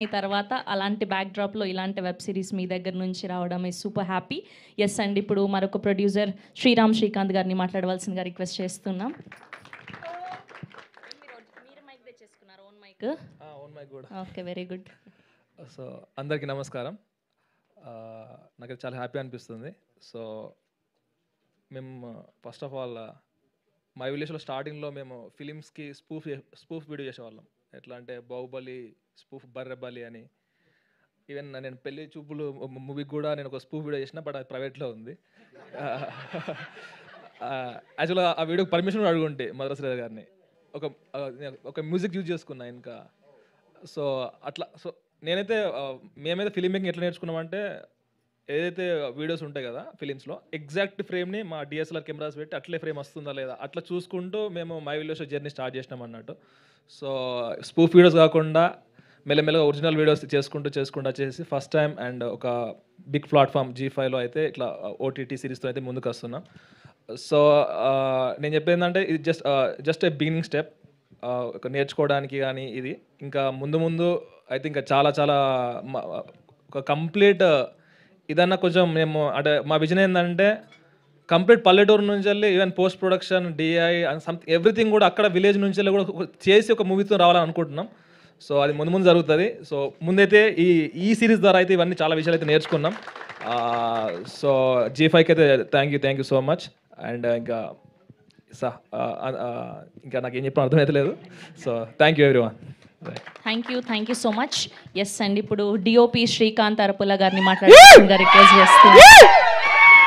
ఈ తర్వాత అలాంటి బ్యాక్డ్రాప్లో ఇలాంటి వెబ్ సిరీస్ మీ దగ్గర నుంచి రావడం ఈజ్ సూపర్ హ్యాపీ. ఎస్ అండి, ఇప్పుడు మరొక ప్రొడ్యూసర్ శ్రీరామ్ శ్రీకాంత్ గారిని మాట్లాడవలసిందిగా రిక్వెస్ట్ చేస్తున్నాం. మీరు మైక్ తెచ్చేసుకున్నారు, ఓన్ మైక్? ఓన్ మైక్ కూడా. Okay, very good. సో అందరికీ నమస్కారం. నాకు చాలా హ్యాపీ అనిపిస్తుంది. సో మేము ఫస్ట్ ఆఫ్ ఆల్ మై విలేజ్లో స్టార్టింగ్లో మేము ఫిలిమ్స్కి స్పూఫ్ వీడియో చేసేవాళ్ళం. ఎట్లా అంటే బాహుబలి స్పూఫ్ బర్రెబలి అని. ఈవెన్ నేను పెళ్లి చూపులు మూవీకి కూడా నేను ఒక స్పూఫ్ వీడియో చేసిన, బట్ అది ప్రైవేట్లో ఉంది. యాక్చువల్గా ఆ వీడియోకి పర్మిషన్ కూడా అడుగుంటే మద్రాసు గారిని. ఒక మ్యూజిక్ యూజ్ చేసుకున్నా ఇంకా. సో అట్లా నేనైతే మేమైతే ఫిలిం మేకింగ్ ఎట్లా నేర్చుకున్నామంటే, ఏదైతే వీడియోస్ ఉంటాయి కదా ఫిలిమ్స్లో, ఎగ్జాక్ట్ ఫ్రేమ్ని మా డిఎస్ఎల్ఆర్ కెమెరాస్ పెట్టి అట్లే ఫ్రేమ్ వస్తుందా లేదా అట్లా చూసుకుంటూ మేము మై విలేజ్ జర్నీ స్టార్ట్ చేసినాం అన్నట్టు. సో స్పూఫ్ వీడియోస్ కాకుండా మెల్లమెల్లగా ఒరిజినల్ వీడియోస్ చేసుకుంటూ వచ్చేసి ఫస్ట్ టైం అండ్ ఒక బిగ్ ప్లాట్ఫామ్ G5లో అయితే ఇట్లా OTT సిరీస్తో అయితే ముందుకు వస్తున్నాం. సో నేను చెప్పేది ఏంటంటే, ఇది జస్ట్ ఏ బిగినింగ్ స్టెప్. నేర్చుకోవడానికి కానీ ఇది ఇంకా ముందు అయితే ఇంకా చాలా ఒక కంప్లీట్ ఇదన్నా కొంచెం మేము అంటే మా విజన్ ఏంటంటే, కంప్లీట్ పల్లెటూరు నుంచి వెళ్ళి even post production DI and something everything కూడా అక్కడ విలేజ్ నుంచి వెళ్ళి కూడా చేసి ఒక మూవీతో రావాలని అనుకుంటున్నాం. సో అది ముందు జరుగుతుంది. సో ముందైతే ఈ సిరీస్ ద్వారా అయితే ఇవన్నీ చాలా విషయాలు అయితే నేర్చుకున్నాం. సో G5కి అయితే thank you so much. And ఇంకా ఇంకా నాకు ఏం చెప్పడం అర్థమైతే లేదు. So thank you everyone. Thank you so much. Yes అండి, ఇప్పుడు DOP శ్రీకాంత్ అరపుల గారిని మాట్లాడాల్సిందిగా రిక్వెస్ట్ చేస్తున్నాం.